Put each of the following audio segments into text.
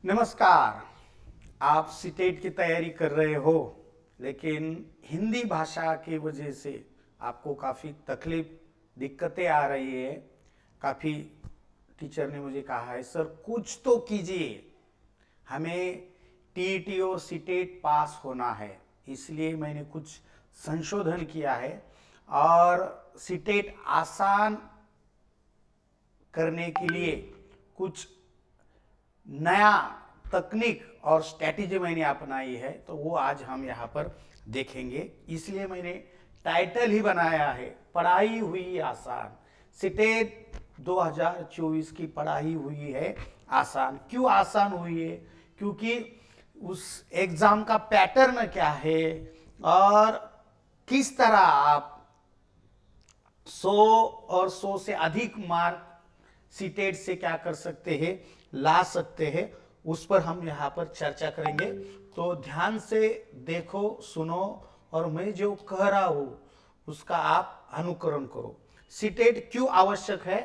नमस्कार। आप सीटेट की तैयारी कर रहे हो, लेकिन हिंदी भाषा की वजह से आपको काफ़ी तकलीफ दिक्कतें आ रही है। काफ़ी टीचर ने मुझे कहा है, सर कुछ तो कीजिए, हमें टीईटी और सीटेट पास होना है। इसलिए मैंने कुछ संशोधन किया है और सीटेट आसान करने के लिए कुछ नया तकनीक और स्ट्रैटेजी मैंने अपनाई है, तो वो आज हम यहाँ पर देखेंगे। इसलिए मैंने टाइटल ही बनाया है, पढ़ाई हुई आसान। सीटेट 2024 की पढ़ाई हुई है आसान। क्यों आसान हुई है? क्योंकि उस एग्जाम का पैटर्न क्या है और किस तरह आप 100 और 100 से अधिक मार्क सीटेट से क्या कर सकते हैं, ला सकते हैं, उस पर हम यहाँ पर चर्चा करेंगे। तो ध्यान से देखो, सुनो और मैं जो कह रहा हूं उसका आप अनुकरण करो। सीटेट क्यों आवश्यक है?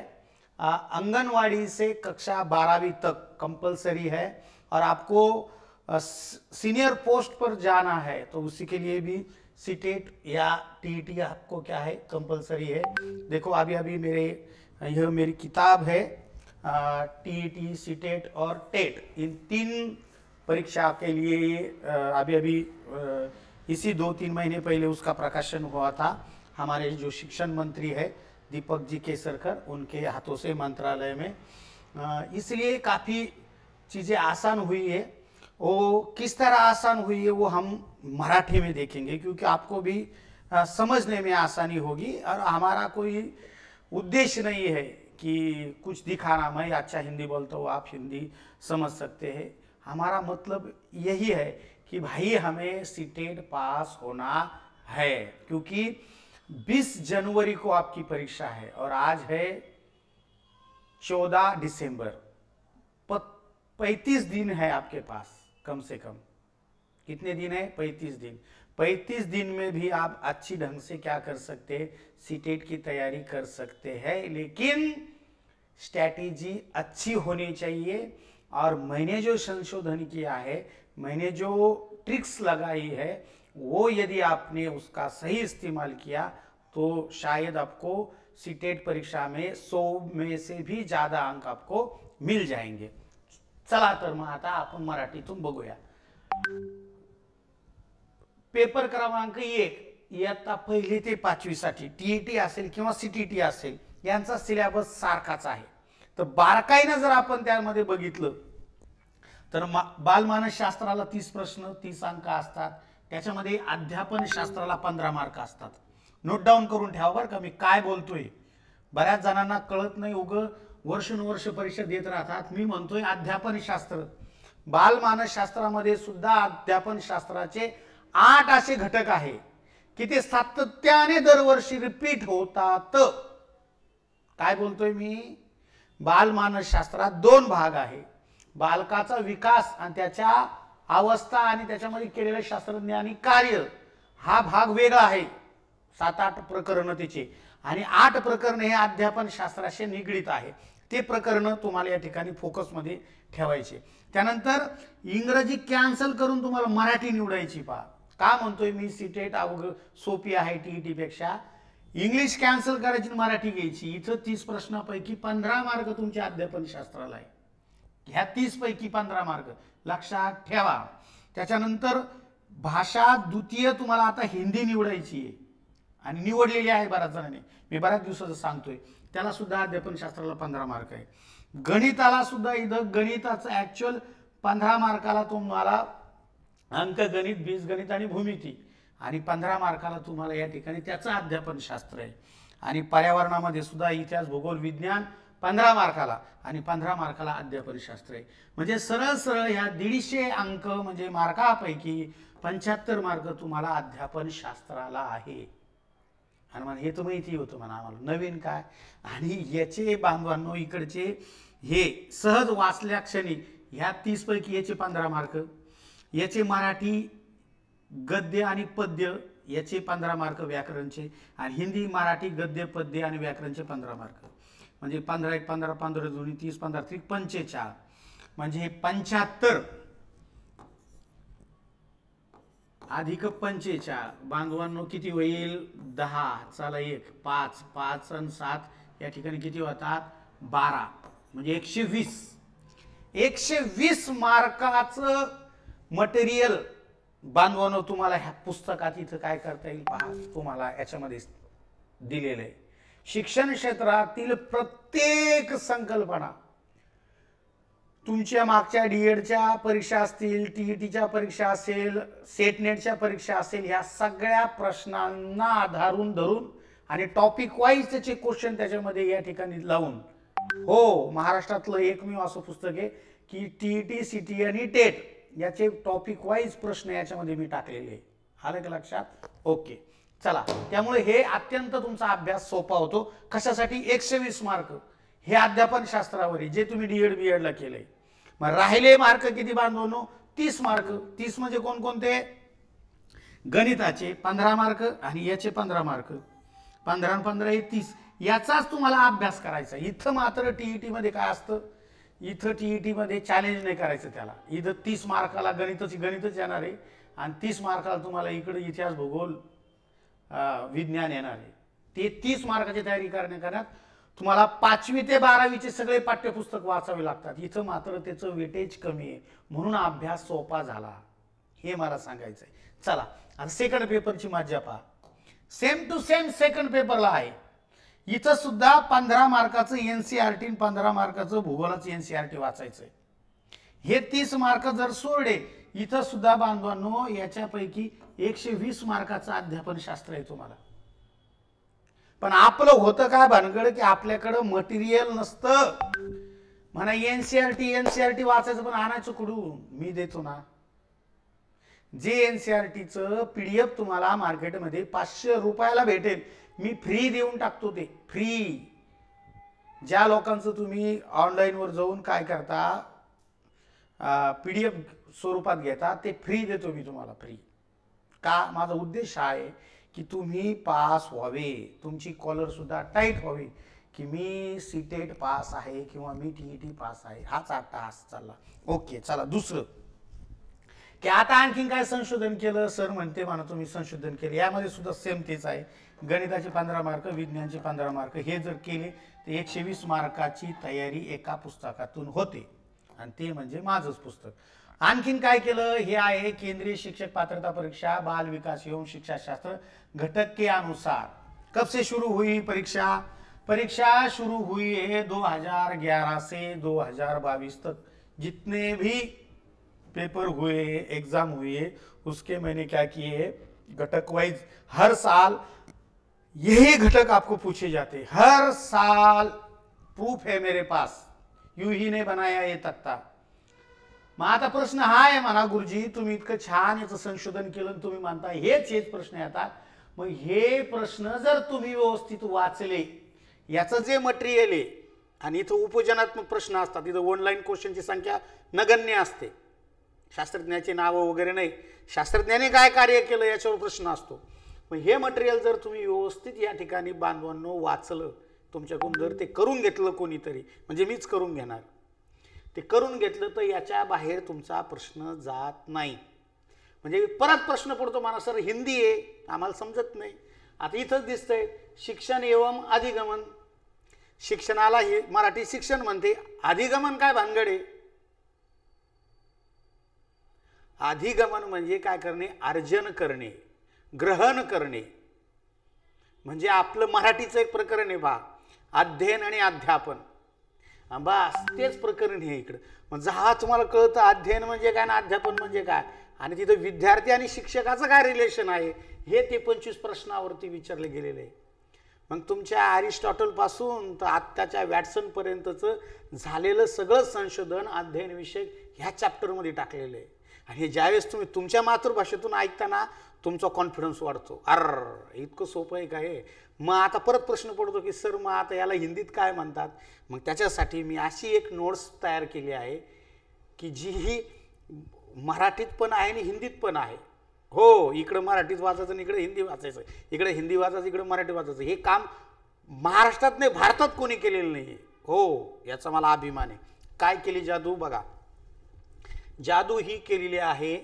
आंगनवाड़ी से कक्षा 12वीं तक कंपलसरी है और आपको सीनियर पोस्ट पर जाना है तो उसी के लिए भी सीटेट या टीईटी आपको क्या है, कंपलसरी है। देखो अभी अभी यह मेरी किताब है, टीईटी, सीटेट और टेट, इन 3 परीक्षा के लिए अभी अभी इसी 2-3 महीने पहले उसका प्रकाशन हुआ था। हमारे जो शिक्षण मंत्री है दीपक जी केसरकर, उनके हाथों से मंत्रालय में, इसलिए काफ़ी चीज़ें आसान हुई है। वो किस तरह आसान हुई है वो हम मराठी में देखेंगे, क्योंकि आपको भी समझने में आसानी होगी। और हमारा कोई उद्देश्य नहीं है कि कुछ दिखाना, मैं अच्छा हिंदी बोलता हूँ, आप हिंदी समझ सकते हैं। हमारा मतलब यही है कि भाई हमें सीटेट पास होना है, क्योंकि 20 जनवरी को आपकी परीक्षा है और आज है 14 दिसंबर। 35 दिन है आपके पास, कम से कम कितने दिन है? 35 दिन। 35 दिन में भी आप अच्छी ढंग से क्या कर सकते हैं, सीटेट की तैयारी कर सकते हैं, लेकिन स्ट्रैटेजी अच्छी होनी चाहिए। और मैंने जो संशोधन किया है, मैंने जो ट्रिक्स लगाई है, वो यदि आपने उसका सही इस्तेमाल किया तो शायद आपको सीटेट परीक्षा में 100 में से भी ज़्यादा अंक आपको मिल जाएंगे। चला तर मग आता आपण मराठीतून बघूया। पेपर क्रमांक 1 इयत्ता 1 ते 5वी साठी टीईटी असेल किंवा सीटीटी असेल, यांचा सिलेबस सारखाच आहे। तर बारकाईने जर आपण त्यामध्ये बघितलं तर बालमानसशास्त्राला 30 प्रश्न 30 अंक असतात, त्याच्यामध्ये अध्यापन शास्त्राला 15 मार्क असतात। नोट डाऊन करून ठेवा बरं का मी काय बोलतोय। बऱ्याच जणांना कळत नाही, वर्षानुवर्ष परीक्षा देत राहतात। मी म्हणतोय अध्यापन शास्त्र, बालमानसशास्त्रामध्ये सुद्धा अध्यापन शास्त्राचे 8 असे घटक आहे की ते सातत्याने दरवर्षी रिपीट होतात। काय बोलतोय मी? बालमानसशास्त्रात 2 भाग आहे, बालकाचा विकास आणि त्याच्या अवस्था आणि त्याच्यामध्ये केलेले शास्त्रज्ञ आणि कार्य, हा भाग वेगळा आहे। 7-8 प्रकरण त्याचे, आणि 8 प्रकरण हे अध्यापन शास्त्राशी निगडित आहे। ते प्रकरण तुम्हाला या ठिकाणी फोकसमध्ये ठेवायचे। त्यानंतर इंग्रजी कॅन्सल करून तुम्हाला मराठी निवडायची। पहा का म्हणतोय मी, सीटेट अवघड सोपी आहे टीईटी पेक्षा। इंग्लिश कॅन्सल करायची, मराठी घ्यायची। इथं 30 प्रश्नापैकी 15 मार्क तुमच्या अध्यापन शास्त्राला आहे। ह्या 30 पैकी 15 मार्क लक्षात ठेवा। त्याच्यानंतर भाषा द्वितीय तुम्हाला आता हिंदी निवडायची आहे आणि निवडलेली आहे बऱ्याच जणांनी, मी बऱ्याच दिवसाचं सांगतोय। त्याला सुद्धा अध्यापन शास्त्राला 15 मार्क आहे। गणिताला सुद्धा इथं गणिताचं ऍक्च्युअल 15 मार्काला तुम्हाला अंकगणित, बीजगणित आणि भूमिती, आणि 15 मार्काला तुम्हाला या ठिकाणी त्याचं अध्यापन शास्त्र आहे। आणि पर्यावरणामध्ये सुद्धा इतिहास, भूगोल, विज्ञान 15 मार्काला आणि 15 मार्काला अध्यापन शास्त्र आहे। म्हणजे सरळ सरळ ह्या 150 अंक म्हणजे मार्कापैकी 75 मार्क तुम्हाला अध्यापन शास्त्राला आहे। आणि मला हे तर माहिती होतं म्हणा आम्हाला, नवीन काय। आणि याचे बांधवांनो इकडचे हे सहज वाचल्या क्षणी ह्या 30 पैकी याचे 15 मार्क, याचे मराठी गद्य आणि पद्य याचे 15 मार्क व्याकरणचे, आणि हिंदी मराठी गद्य पद्य आणि व्याकरणचे 15 मार्क, म्हणजे 15 1 15 15 2 30 15 3 45। म्हणजे 75 अधिक 45 बांधवांनो किती होईल 10 चला 1 5 5 आणि 7 या ठिकाणी किती होतात 12 म्हणजे 120 120 मार्काचं मटेरियल बांधवांनो तुम्हाला ह्या पुस्तकात इथं काय करता येईल पहा तुम्हाला याच्यामध्ये दिलेलं आहे शिक्षण क्षेत्रातील प्रत्येक संकल्पना तुमच्या मागच्या डीएडच्या परीक्षा असतील टीईटीच्या परीक्षा असेल सेट नेटच्या परीक्षा असेल ह्या सगळ्या प्रश्नांना आधारून धरून आणि टॉपिक वाईज त्याचे क्वेश्चन त्याच्यामध्ये या ठिकाणी लावून हो महाराष्ट्रातलं एकमेव असं पुस्तक आहे की टीईटी सीटी आणि टेट याचे टॉपिक वाईज प्रश्न याच्यामध्ये मी टाकलेले आहे आलं का लक्षात ओके चला त्यामुळे हे अत्यंत तुमचा अभ्यास सोपा होतो कशासाठी 120 मार्क हे अध्यापन शास्त्रावर जे तुम्ही डीएड बीएड ला केलंय मग राहिले मार्क किती बांधवनो 30 मार्क 30 म्हणजे कोणकोणते गणिताचे 15 मार्क आणि याचे 15 मार्क 15 आणि 15 हे 30 याचाच तुम्हाला अभ्यास करायचा इथं मात्र टीईटी मध्ये काय असतं इथं टीईटी मध्ये चॅलेंज नाही करायचं त्याला इथं 30 मार्काला गणितच येणार आहे आणि 30 मार्काला तुम्हाला इकडे इतिहास भूगोल विज्ञान येणार आहे ते 30 मार्काची तयारी करण्यात तुम्हाला 5वी ते 12वीचे सगळे पाठ्यपुस्तक वाचावे लागतात इथं मात्र त्याचं वेटेज कमी आहे म्हणून अभ्यास सोपा झाला हे मला सांगायचंय चला आता सेकंड पेपरची मज्जा पहा सेम टू सेम सेकंड पेपरला आहे इथं सुद्धा 15 मार्काचं एनसीईआरटी 15 मार्काचं भूगोलाचं एनसीईआरटी वाचायचंय हे 30 मार्क जर सोडले इथं सुद्धा बांधवांनो याच्यापैकी 120 मार्काचं अध्यापन शास्त्र आहे तुम्हाला पण आपलं होतं काय भानगड की आपल्याकडे मटेरियल नसतं म्हणा एनसीईआरटी वाचायचं पण आणायचं कुठून मी देतो ना जे एनसीईआरटीचं पीडीएफ तुम्हाला मार्केटमध्ये 500 रुपयाला भेटेल मी फ्री देऊन टाकतो ते फ्री ज्या लोकांचं तुम्ही ऑनलाईन वर जाऊन काय करता पीडीएफ स्वरूपात घेता ते फ्री देतो मी तुम्हाला फ्री का माझा उद्देश आहे की तुम्ही पास व्हावे तुमची कॉलर सुद्धा टाईट व्हावी की मी सीटेट पास आहे किंवा मी टीईटी पास आहे हाच टास्क चालला ओके चला दुसरं की आता आणखीन काय संशोधन केलं सर म्हणते म्हणा तुम्ही संशोधन केलं यामध्ये सुद्धा सेम तेच आहे गणिताचे 15 मार्क विज्ञानचे 15 मार्क हे जर केले तर 120 मार्काची तयारी एका पुस्तकातून होते आणि ते म्हणजे माझंच पुस्तक आणखीन काय केलं हे आहे केंद्रीय शिक्षक पात्रता परीक्षा बाल विकास एवं शिक्षा शास्त्र घटक के अनुसार कब से शुरू हुई परीक्षा शुरू हुई है 2011 से 2022 तक जितने भी पेपर हुए एग्जाम हुए उसके मैंने क्या किए घटक वाइज हर साल यही घटक आपको पूछे जाते हर साल प्रूफ है मेरे पास यू ही ने बनाया ये तख्ता मग आता प्रश्न हा आहे म्हणा गुरुजी तुम्ही इतकं छान याचं संशोधन केलं तुम्ही मानता हेच प्रश्न येतात मग हे प्रश्न जर तुम्ही व्यवस्थित वाचले याचं जे मटेरियल आहे आणि इथं उपयोजनात्मक प्रश्न असतात इथं ऑनलाईन क्वेश्चनची संख्या नगण्य असते शास्त्रज्ञाचे नाव वगैरे नाही शास्त्रज्ञाने काय कार्य केलं याच्यावर प्रश्न असतो मग हे मटेरियल जर तुम्ही व्यवस्थित या ठिकाणी बांधवांनो वाचलं तुमच्याकडून जर ते करून घेतलं कोणीतरी म्हणजे मीच करून घेणार ते करून घेतलं तर याच्या बाहेर तुमचा प्रश्न जात नाही म्हणजे परत प्रश्न पडतो मला सर हिंदी आहे आम्हाला समजत नाही आता इथंच दिसतंय शिक्षण एवं अधिगमन शिक्षणाला हे मराठी शिक्षण म्हणते अधिगमन काय भानगड आहे अधिगमन म्हणजे काय करणे अर्जन करणे ग्रहण करणे म्हणजे आपलं मराठीचं एक प्रकरण आहे बा अध्ययन आणि अध्यापन बस तेच प्रकरण हे इकडं म्हणजे हा तुम्हाला कळतं अध्ययन म्हणजे काय ना अध्यापन म्हणजे काय आणि तिथं विद्यार्थी आणि शिक्षकाचं काय रिलेशन आहे हे ते 25 प्रश्नावरती विचारले गेलेले आहे मग तुमच्या अरिस्टॉटल पासून तर आत्ताच्या वॅटसन पर्यंतचं झालेलं सगळं संशोधन अध्ययन विषय ह्या चॅप्टरमध्ये टाकलेलं आहे आणि हे ज्यावेळेस तुम्ही तुमच्या मातृभाषेतून ऐकताना तुमचा कॉन्फिडन्स वाढतो इतकं सोपं आहे काय मग आता परत प्रश्न पडतो की सर मग आता याला हिंदीत काय म्हणतात मग त्याच्यासाठी मी अशी एक नोट्स तयार केली आहे की जी ही मराठीत पण आहे आणि हिंदीत पण आहे हो इकडं मराठीत वाचायचं आणि इकडे हिंदी वाचायचं इकडे हिंदी वाचायचं इकडे मराठी वाचायचं हे काम महाराष्ट्रात नाही भारतात कोणी केलेलं नाही हो याचा मला अभिमान आहे काय केली जादू बघा जादू ही केलेली आहे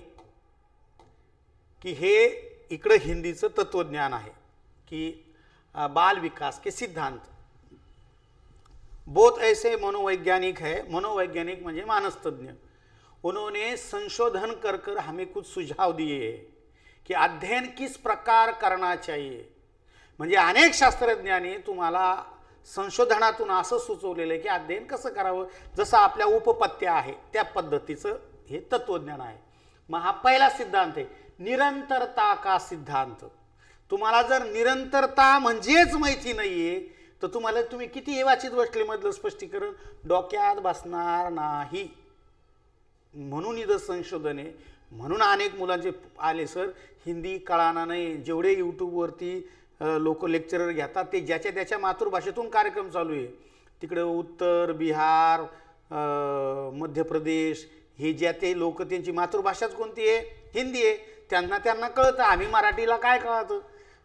की हे इकडं हिंदीचं तत्वज्ञान आहे की बाल विकास के सिद्धांत बहुत ऐसे मनोवैज्ञानिक है, मनोवैज्ञानिक म्हणजे मानसतज्ञ, उन्होंने संशोधन कर कर हमें कुछ सुझाव दिए हैं कि अध्ययन किस प्रकार करना चाहिए. म्हणजे अनेक शास्त्रज्ञांनी तुम्हाला संशोधनातून असं सुचवलेलं आहे की अध्ययन कसं करावं, जसं आपल्या उपपत्त्या आहे त्या पद्धतीचं हे तत्वज्ञान आहे. मग हा पहिला सिद्धांत आहे निरंतरता का सिद्धांत. तुम्हाला जर निरंतरता म्हणजेच माहिती नाहीये तर तुम्ही किती वाचित बसलेमधलं स्पष्टीकरण डोक्यात बसणार नाही. म्हणून इथं संशोधन आहे. म्हणून अनेक मुलांचे आले सर हिंदी कळाना नाही. जेवढे यूट्यूबवरती लोक लेक्चरर घेतात ते ज्याच्या त्याच्या मातृभाषेतून कार्यक्रम चालू आहे. तिकडे उत्तर बिहार मध्य प्रदेश हे ज्या ते लोक त्यांची मातृभाषाच कोणती आहे, हिंदी आहे. त्यांना कळतं. आम्ही मराठीला काय कळतं.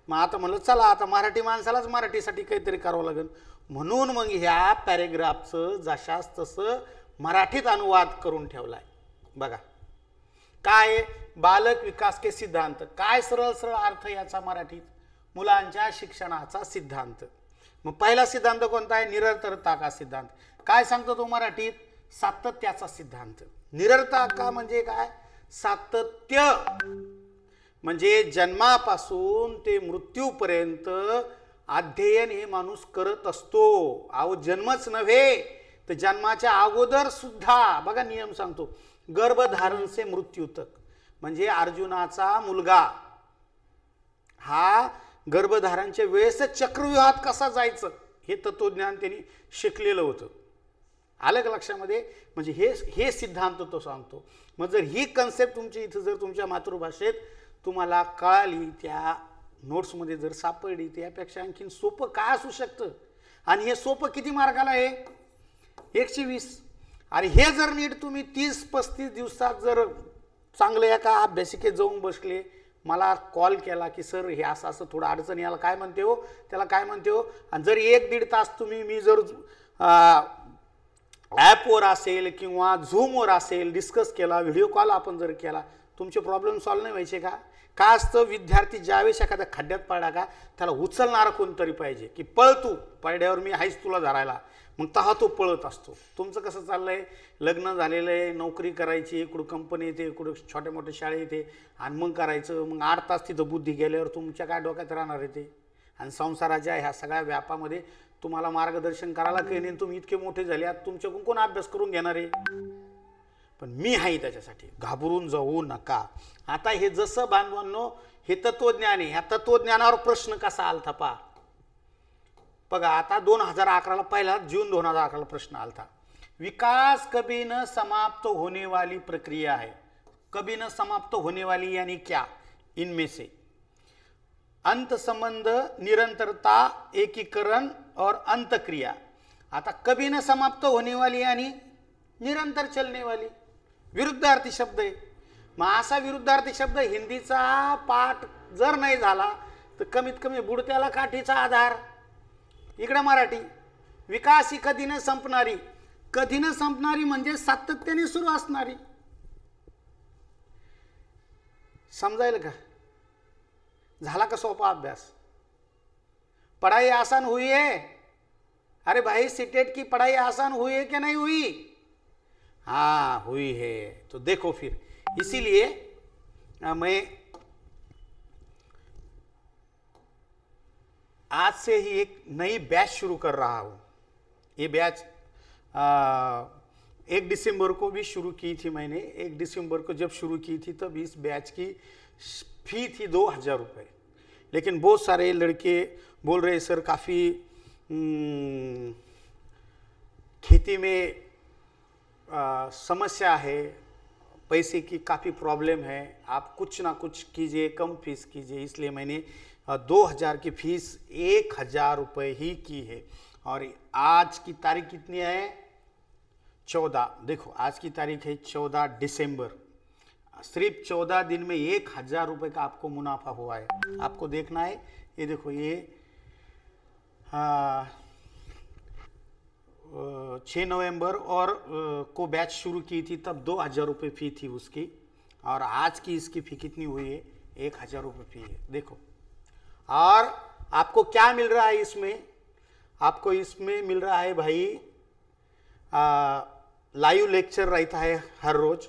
मग आता म्हणलं चला आता मराठी माणसालाच मराठीसाठी काहीतरी करावं लागेल. म्हणून मग ह्या पॅरेग्राफचं जशास तसं मराठीत अनुवाद करून ठेवलाय. बघा काय बालक विकास के सिद्धांत, काय सरळ सरळ अर्थ याचा मराठीत मुलांच्या शिक्षणाचा सिद्धांत. मग पहिला सिद्धांत कोणता आहे, निरंतरता का सिद्धांत. काय सांगतो तो मराठीत, सातत्याचा सिद्धांत. निरंतरता का म्हणजे काय, सातत्य म्हणजे जन्मापासून ते मृत्यूपर्यंत अध्ययन हे माणूस करत असतो. अहो जन्मच नव्हे तर जन्माच्या अगोदर सुद्धा बघा नियम सांगतो, गर्भधारण से मृत्यू तक. म्हणजे अर्जुनाचा मुलगा हा गर्भधारणच्या वेळेस चक्रव्यूहात कसा जायचं हे तत्वज्ञान त्यांनी शिकलेलं होतं. आलं का लक्षामध्ये. म्हणजे हे सिद्धांत तो सांगतो. मग जर ही कन्सेप्ट तुमची इथं जर तुमच्या मातृभाषेत तुम्हाला कळाली, त्या नोट्समध्ये जर सापडली, त्यापेक्षा आणखीन सोपं काय असू शकतं. आणि हे सोपं किती मार्काला आहे, 120. आणि हे जर नीट तुम्ही 30-35 दिवसात जर चांगलं एका अभ्यासिकेत जाऊन बसले, मला कॉल केला की सर हे असं असं थोडं अडचण याला काय म्हणते हो, त्याला काय म्हणते हो, आणि जर 1-1.5 तास मी जर ॲपवर असेल किंवा झूमवर असेल डिस्कस केला, व्हिडिओ कॉल आपण जर केला, तुमचे प्रॉब्लेम सॉल्व्ह नाही व्हायचे का. काय असतं, विद्यार्थी ज्यावेळेस एखाद्या खड्ड्यात पडला का त्याला उचलणारा कोणतरी पाहिजे की पळ तू, पडड्यावर मी आहेच तुला धरायला. मग तहा तो पळत असतो. तुमचं कसं चाललंय, लग्न झालेलं आहे, नोकरी करायची, इकडं कंपनी येते, इकडं छोट्या मोठ्या शाळा येते, आणि मग करायचं. मग 8 तास तिथं बुद्धी गेल्यावर तुमच्या काय डोक्यात राहणार आहे ते. आणि संसाराच्या ह्या सगळ्या व्यापामध्ये तुम्हाला मार्गदर्शन करायला काही नाही. तुम्ही इतके मोठे झाले आहात, तुमच्याकडून कोण अभ्यास करून घेणार आहे. पण मी आहे त्याच्यासाठी, घाबरून जाऊ नका. आता हे जसं बांधवांनो हे तत्वज्ञान आहे, ह्या तत्वज्ञानावर प्रश्न कसा आलता पहा. बघा आता 2011ला पहिला जून 2011ला प्रश्न आलता, विकास कभी न समाप्त होने वाली प्रक्रिया है. कभी न समाप्त होने वाली यानी क्या, इनमें से अंत संबंध, निरंतरता, एकीकरण और अंतक्रिया. आता कभी न समाप्त होने वाली यानी निरंतर चलने वाली, विरुद्धार्थी शब्द आहे. मग असा विरुद्धार्थी शब्द हिंदीचा पाठ जर नाही झाला तर कमीत कमी बुडत्याला काठीचा आधार. इकडे मराठी, विकास ही कधी न संपणारी. कधी न संपणारी म्हणजे सातत्याने सुरू असणारी. समजायला का, झाला का सोपा अभ्यास. पढ़ाई आसान हुई है, अरे भाई सीटेट की पढ़ाई आसान हुई है कि नहीं हुई, हाँ हुई है. तो देखो फिर इसीलिए मैं आज से ही एक नई बैच शुरू कर रहा हूँ. ये बैच 1 दिसंबर को भी शुरू की थी मैंने. 1 दिसंबर को जब शुरू की थी तब इस बैच की फी थी 2000 रुपये. लेकिन बहुत सारे लड़के बोल रहे सर काफ़ी खेती में समस्या है, पैसे की काफ़ी प्रॉब्लम है, आप कुछ ना कुछ कीजिए, कम फीस कीजिए. इसलिए मैंने 2000 की फीस 1000 रुपये ही की है. और आज की तारीख कितनी है, 14. देखो आज की तारीख है 14 दिसंबर. सिर्फ 14 दिन में 1000 रुपये का आपको मुनाफा हुआ है. आपको देखना है, ये देखो ये 6 नवंबर और को बैच शुरू की थी, तब 2,000 रुपये फ़ी थी उसकी, और आज की इसकी फ़ी कितनी हुई है? 1,000 रुपये फ़ी है। देखो, और आपको क्या मिल रहा है इसमें? आपको इसमें मिल रहा है भाई लाइव लेक्चर रहता है हर रोज,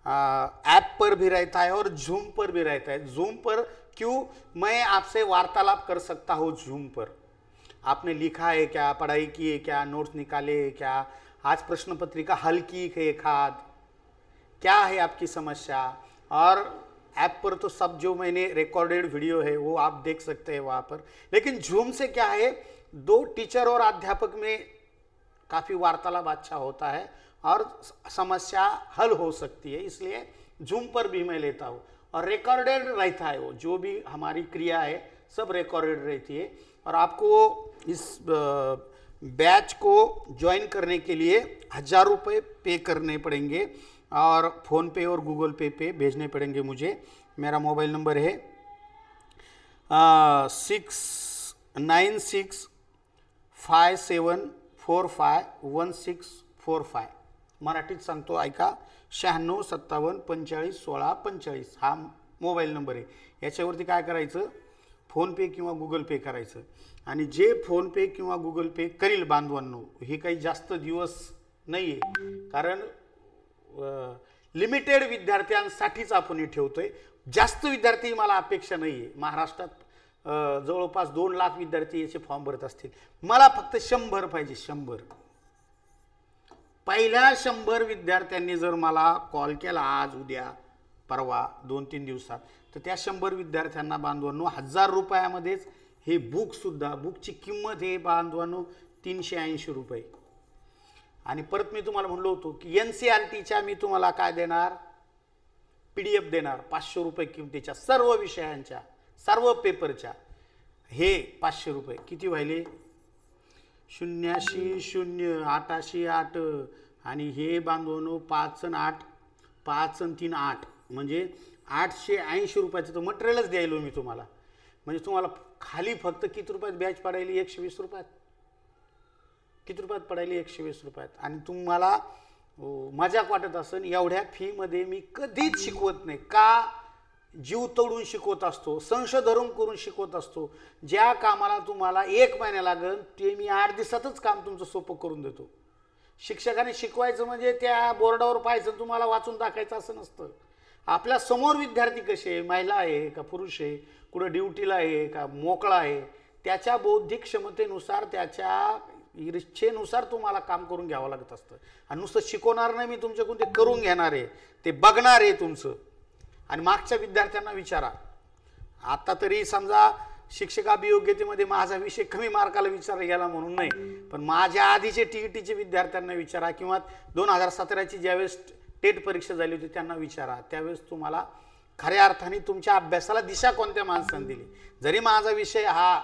ऐप पर भी रहता है और जूम पर भी रहता है। जूम पर क्यों? मैं आपसे वार्तालाप कर सकता हूँ जूम पर। आपने लिखा है क्या, पढ़ाई की है क्या, नोट्स निकाले है क्या, आज प्रश्न पत्रिका हल की है एक हाथ, क्या है आपकी समस्या, और ऐप पर तो सब जो मैंने रिकॉर्डेड वीडियो है वो आप देख सकते हैं वहाँ पर। लेकिन जूम से क्या है, 2 टीचर और अध्यापक में काफ़ी वार्तालाप अच्छा होता है और समस्या हल हो सकती है, इसलिए जूम पर भी मैं लेता हूँ। और रिकॉर्डेड रहता है, वो जो भी हमारी क्रिया है सब रिकॉर्डेड रहती है। और आपको इस बैच को ज्वाइन करने के लिए 1,000 रुपये पे करने पड़ेंगे और फ़ोन पे और गूगल पे पे भेजने पड़ेंगे मुझे। मेरा मोबाइल नंबर है 695657451645। मराठीत सांगतो ऐका, 9657451645 हा मोबाईल नंबर आहे। याच्यावरती काय करायचं, फोनपे किंवा गूगल पे करायचं। आणि जे फोनपे किंवा गूगल पे करील बांधवांनो, हे काही जास्त दिवस नाही आहे, कारण लिमिटेड विद्यार्थ्यांसाठीच आपण हे ठेवतोय। जास्त विद्यार्थी मला अपेक्षा नाही आहे। महाराष्ट्रात जवळपास 2 लाख विद्यार्थी याचे फॉर्म भरत असतील, मला फक्त 100 पाहिजे, 100। पहिल्या 100 विद्यार्थ्यांनी जर मला कॉल केला आज, उद्या, परवा, 2-3 दिवसात, तर त्या 100 विद्यार्थ्यांना बांधवांनो 1,000 रुपयामध्येच हे बुकसुद्धा, बुकची किंमत आहे बांधवांनो 380 रुपये। आणि परत मी तुम्हाला म्हणलो होतो की NCERTच्या मी तुम्हाला काय देणार, PDF देणार 500 रुपये किमतीच्या, सर्व विषयांच्या, सर्व पेपरच्या। हे 500 रुपये किती व्हायले? 080 0 880 8 आणि हे बांधवांनो 5 आणि 8, 5 आणि 3 8, म्हणजे 880 रुपयाचं तर मटेरियलच द्यायलो मी तुम्हाला। म्हणजे तुम्हाला खाली फक्त किती रुपयात बॅच पडायली? 120 रुपयात। किती रुपयात पडायली? 120 रुपयात। आणि तुम्हाला मजाक वाटत असेल, एवढ्या फीमध्ये मी कधीच शिकवत नाही। का? जीव तोडून शिकवत असतो, संशोधन करून शिकवत असतो। ज्या कामाला तुम्हाला 1 महिना लागेल ते मी 8 दिवसातच काम तुमचं सोपं करून देतो। शिक्षकाने शिकवायचं म्हणजे त्या बोर्डावर पाहायचं, तुम्हाला वाचून टाकायचं असं नसतं। आपल्या समोर विद्यार्थी कसे, महिला आहे का पुरुष आहे, कुठं ड्युटीला आहे का मोकळा आहे, त्याच्या बौद्धिक क्षमतेनुसार, त्याच्या इच्छेनुसार तुम्हाला काम करून घ्यावं लागत असतं। आणि नुसतं शिकवणार नाही मी तुमच्याकडून, ते करून घेणार आहे, ते बघणार आहे तुमचं। आणि मागच्या विद्यार्थ्यांना विचारा, आता तरी समजा शिक्षक अभियोग्यतेमध्ये माझा विषय कमी मार्काला विचारला गेला म्हणून नाही, पण माझ्या आधीचे TETचे विद्यार्थ्यांना विचारा, किंवा 2017ची ज्यावेळेस टेट परीक्षा झाली होती त्यांना विचारा। त्यावेळेस तुम्हाला खऱ्या अर्थाने तुमच्या अभ्यासाला दिशा कोणत्या माणसाने दिली। जरी माझा विषय हा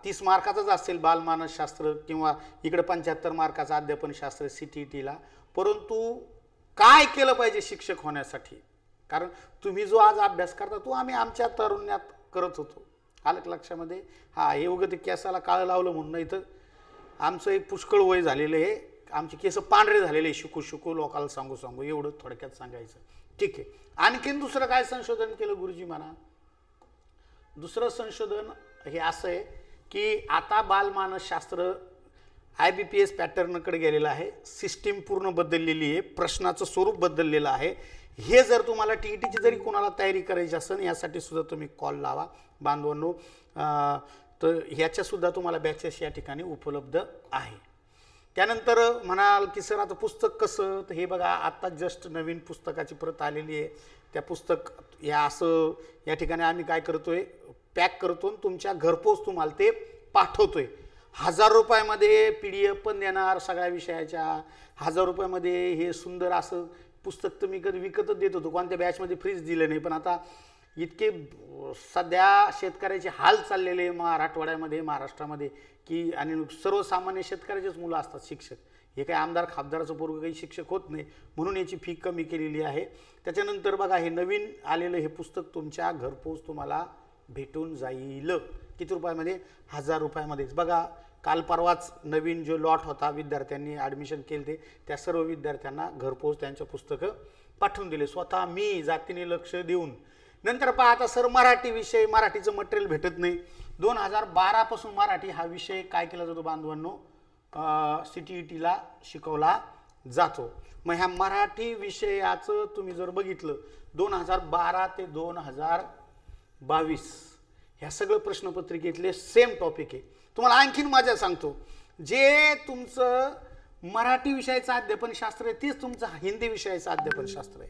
30 मार्काचाच असेल, बालमानसशास्त्र, किंवा इकडे 75 मार्काचा अध्यापनशास्त्र CTETला, परंतु काय केलं पाहिजे शिक्षक होण्यासाठी? कारण तुम्ही जो आज अभ्यास करता तो आम्ही आमच्या तरुण्यात करत होतो। आलं लक्षामध्ये? हे उगं ते केसाला काळं लावलं म्हणून नाही, तर आमचं एक पुष्कळ वय झालेलं आहे, आमचे केस पांढरे झालेले, शिकू शिकू लोकांना सांगू सांगू, एवढं थोडक्यात सांगायचं। ठीक आहे, आणखीन दुसरं काय संशोधन केलं गुरुजी म्हणा? दुसरं संशोधन हे असं आहे की आता बालमानसशास्त्र IBPS पॅटर्नकडे गेलेलं आहे, सिस्टीम पूर्ण बदललेली आहे, प्रश्नाचं स्वरूप बदललेलं आहे। हे जर तुम्हाला TETची जरी कोणाला तयारी करायची असेल, यासाठी सुद्धा तुम्ही कॉल लावा बांधवांनो। तर ह्याच्यासुद्धा तुम्हाला बॅचेस या ठिकाणी उपलब्ध आहे। त्यानंतर म्हणाल की सर आता पुस्तक कसं? तर हे बघा, आता जस्ट नवीन पुस्तकाची प्रत आलेली आहे। त्या पुस्तक असं या ठिकाणी आम्ही काय करतोय, पॅक करतो आणि तुमच्या घरपोच तुम्हाला ते पाठवतोय। 1,000 रुपयामध्ये PDF पण देणार सगळ्या विषयाच्या, 1,000 रुपयामध्ये हे सुंदर असं पुस्तक तर मी कधी विकतच देत होतो, कोणत्या बॅचमध्ये फ्रीज दिलं नाही। पण आता इतके सध्या शेतकऱ्याचे हाल चाललेले मराठवाड्यामध्ये, महाराष्ट्रामध्ये, की आणि सर्वसामान्य शेतकऱ्याचेच मुलं असतात शिक्षक, हे काही आमदार खासदाराचं पोरगं काही शिक्षक होत नाही, म्हणून याची फी कमी केलेली आहे। त्याच्यानंतर बघा, हे नवीन आलेलं हे पुस्तक तुमच्या घरपोच तुम्हाला भेटून जाईल। किती रुपयामध्ये? 1,000 रुपयामध्येच। बघा, काल परवाच नवीन जो लॉट होता विद्यार्थ्यांनी ॲडमिशन केले ते त्या सर्व विद्यार्थ्यांना घरपोच त्यांचं पुस्तकं पाठवून दिले स्वतः मी जातीने लक्ष देऊन. नंतर पहा आता सर मराठी विषय मराठीचं मटेरियल भेटत नाही. 2012 पासून मराठी हा विषय काय केला जातो बांधवांनो CTETला शिकवला जातो. मग ह्या मराठी विषयाचं तुम्ही जर बघितलं 2012 ते 2022 ह्या सगळं प्रश्नपत्रिकेतले सेम टॉपिक आहे. तुम्हाला आणखीन मजा सांगतो जे तुमचं मराठी विषयाचं अध्यापनशास्त्र आहे तेच तुमचं हिंदी विषयाचं अध्यापनशास्त्र आहे.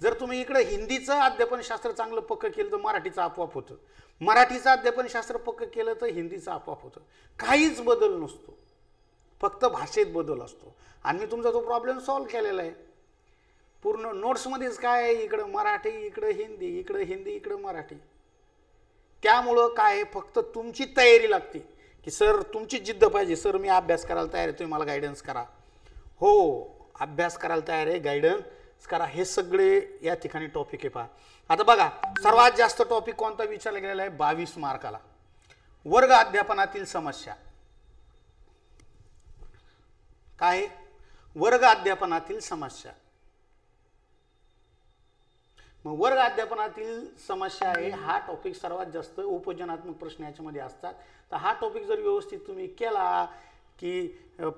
जर तुम्ही इकडे हिंदीचं अध्यापनशास्त्र चांगलं पक्क केलं तर मराठीचं आपोआप होतं. मराठीचं अध्यापनशास्त्र पक्क केलं तर हिंदीचं आपोआप होतं. काहीच बदल नसतो फक्त भाषेत बदल असतो. आणि मी तुमचा तो प्रॉब्लेम सॉल्व्ह केलेला आहे पूर्ण नोट्समध्येच. काय इकडं मराठी इकडं हिंदी इकडं हिंदी इकडं मराठी. त्यामुळं काय फक्त तुमची तयारी लागते की सर तुमची जिद्द पाहिजे. सर मी अभ्यास करायला तयार आहे तुम्ही मला गायडन्स करा. हो अभ्यास करायला तयार आहे गायडन्स करा. हे सगळे या ठिकाणी टॉपिक आहे. पहा आता बघा सर्वात जास्त टॉपिक कोणता विचारला गेलेला आहे 22 मार्काला वर्ग अध्यापनातील समस्या. काय वर्ग अध्यापनातील समस्या. मग वर्ग अध्यापनातील समस्या आहे हा टॉपिक सर्वात जास्त उपयोजनात्मक प्रश्न याच्यामध्ये असतात. तर हा टॉपिक जर व्यवस्थित तुम्ही केला की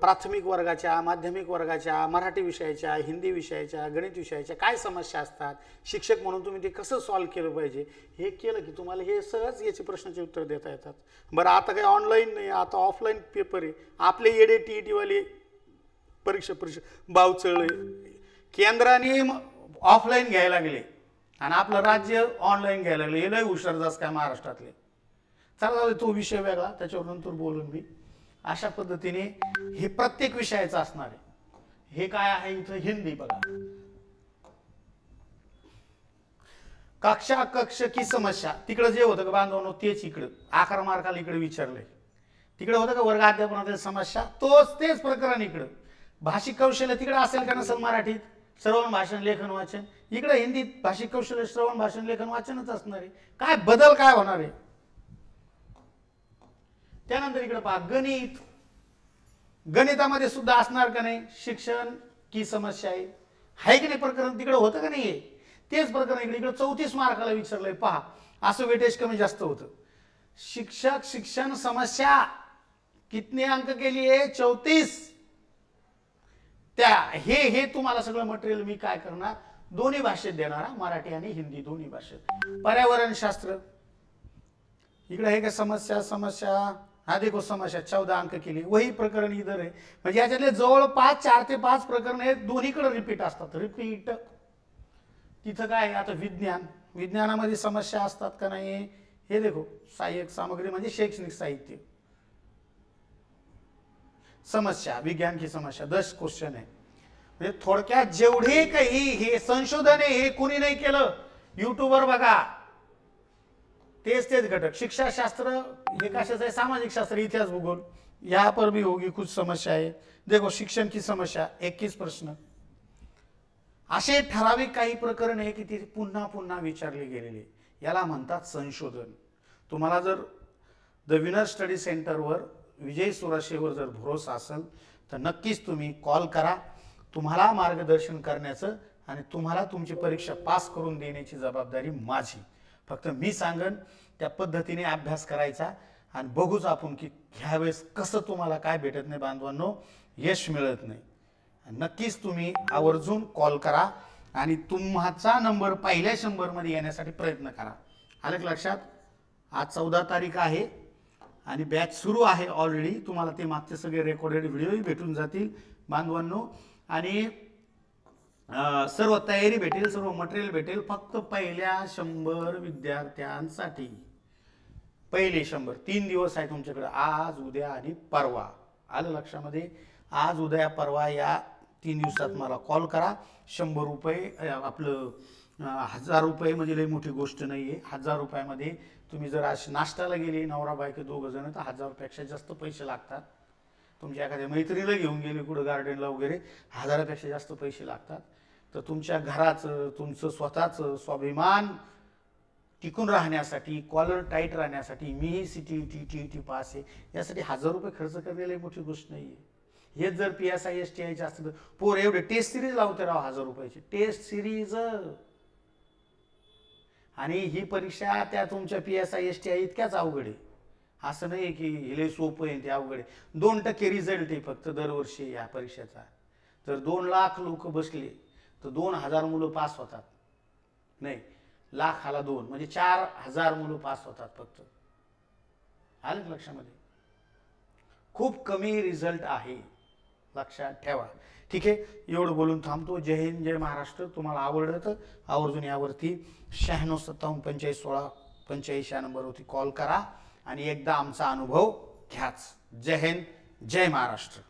प्राथमिक वर्गाच्या माध्यमिक वर्गाच्या मराठी विषयाच्या हिंदी विषयाच्या गणित विषयाच्या काय समस्या असतात शिक्षक म्हणून तुम्ही ते कसं सॉल्व्ह केलं पाहिजे हे केलं की तुम्हाला हे सहज याचे प्रश्नाचे उत्तर देता येतात. बरं आता काही ऑनलाईन नाही आता ऑफलाईन पेपर आहे. आपले येडे TET वाले परीक्षा बावचळे केंद्राने ऑफलाईन घ्यायला गेले आणि आपलं राज्य ऑनलाईन घ्यायला लागले. हे लय हुशार जास्त काय महाराष्ट्रातले. चला तो विषय वेगळा त्याच्यावर नंतर बोलून मी. अशा पद्धतीने हे प्रत्येक विषयाचं असणार आहे. हे काय आहे इथं हिंदी बघा कक्षा कक्ष की समस्या. तिकडे जे होतं का बांधवांनो तेच इकडं 11 मार्काला इकडे विचारलंय. तिकडे होतं का वर्ग अध्यापनातील समस्या तेच प्रकरण इकडं. भाषिक कौशल्य तिकडे असेल का नसेल मराठीत श्रवण भाषण लेखन वाचन. इकडे हिंदीत भाषिक कौशल्य श्रवण भाषण लेखन वाचनच असणार आहे. काय बदल काय होणार आहे. त्यानंतर इकडे पहा गणित. गणितामध्ये सुद्धा असणार का नाही शिक्षण की समस्या आहे की नाही प्रकरण तिकडे होतं का नाही. तेच प्रकरण इकडे 34 मार्काला विचारलंय. पहा असं वेटेज कमी जास्त होतं. शिक्षक शिक्षण समस्या कितने अंक के लिए 34. त्या हे तुम्हाला सगळं मटेरियल मी काय करणार दोन्ही भाषेत देणार मराठी आणि हिंदी दोन्ही भाषेत. पर्यावरण शास्त्र इकडे आहे का समस्या हा देखो समस्या 14 अंक केली वही प्रकरण इधर आहे. म्हणजे याच्यातले जवळपास 4 ते 5 प्रकरण आहेत दोन्हीकडे रिपीट असतात. रिपीट तिथं काय आता विज्ञानामध्ये समस्या असतात का नाही हे देखो. सहाय्यक सामग्री म्हणजे शैक्षणिक साहित्य समस्या विज्ञान की समस्या 10 क्वेश्चन आहे. म्हणजे थोडक्यात जेवढे काही हे संशोधन आहे हे कोणी नाही केलं युट्यूबवर बघा. तेच घटक शिक्षाशास्त्र हे कशाचं आहे सामाजिक शास्त्र इतिहास भूगोल यहाँ पर भी होगी कुछ समस्या है. देखो शिक्षण की समस्या 21 प्रश्न. असे ठराविक काही प्रकरण आहे की ती पुन्हा पुन्हा विचारले गेलेले याला म्हणतात संशोधन. तुम्हाला जर द विनर स्टडी सेंटरवर विजय सुराशेवर जर भरोसा असेल तर नक्कीच तुम्ही कॉल करा. तुम्हाला मार्गदर्शन करण्याचं आणि तुम्हाला तुमची परीक्षा पास करून देण्याची जबाबदारी माझी. फक्त मी सांगन त्या पद्धतीने अभ्यास करायचा आणि बघूच आपण की ह्यावेळेस कसं तुम्हाला काय भेटत नाही बांधवांनो यश मिळत नाही. नक्कीच तुम्ही आवर्जून कॉल करा आणि तुमचा नंबर पहिल्या 100 मध्ये येण्यासाठी प्रयत्न करा. आलं लक्षात. आज 14 तारीख आहे आणि बॅच सुरू आहे ऑलरेडी. तुम्हाला ते मागचे सगळे रेकॉर्डेड व्हिडिओही भेटून जातील बांधवांनो आणि सर्व तयारी भेटेल सर्व मटेरियल भेटेल फक्त पहिल्या 100 विद्यार्थ्यांसाठी. पहिले 100 3 दिवस आहे तुमच्याकडे आज उद्या आणि परवा. आलं लक्षामध्ये. आज उद्या परवा या 3 दिवसात मला कॉल करा. 100 रुपये आपलं 1000 रुपये म्हणजे लई मोठी गोष्ट नाहीये. 1000 रुपयामध्ये तुम्ही जर आज नाश्त्याला गेले नवरा बायको दोघं जण तर 1000 पेक्षा जास्त पैसे लागतात. तुमच्या एखाद्या मैत्रिणीला घेऊन गेले कुठं गार्डनला वगैरे 1000पेक्षा जास्त पैसे लागतात. तर तुमच्या घराचं तुमचं स्वतःचं स्वाभिमान टिकून राहण्यासाठी, कॉलर टाईट राहण्यासाठी, मीही सीटीईटी टीईटी पास आहे, यासाठी 1000 रुपये खर्च करण्याला मोठी गोष्ट नाहीये. हेच जर PSI STI असतं तर पोर एवढे टेस्ट सिरीज लावते राव 1000 रुपयाची टेस्ट सिरीज. आणि ही परीक्षा त्या तुमच्या PSI STI इतक्याच अवघड आहे. असं नाही की हे सोपं आहे ते अवघड आहे. 2% रिझल्ट आहे फक्त दरवर्षी या परीक्षेचा. तर 2 लाख लोक बसले तर 2000 मुलं पास होतात. नाही, लाखाला 2 म्हणजे 4000 मुलं पास होतात फक्त. आलं लक्षामध्ये? खूप कमी रिझल्ट आहे, लक्षात ठेवा. ठीक आहे, एवढं बोलून थांबतो. जय हिंद, जय महाराष्ट्र. तुम्हाला आवडलं तर आवर्जून यावरती 96 57 45 16 85 या नंबरवरती कॉल करा आणि एकदा आमचा अनुभव घ्याच. जय हिंद, जय महाराष्ट्र.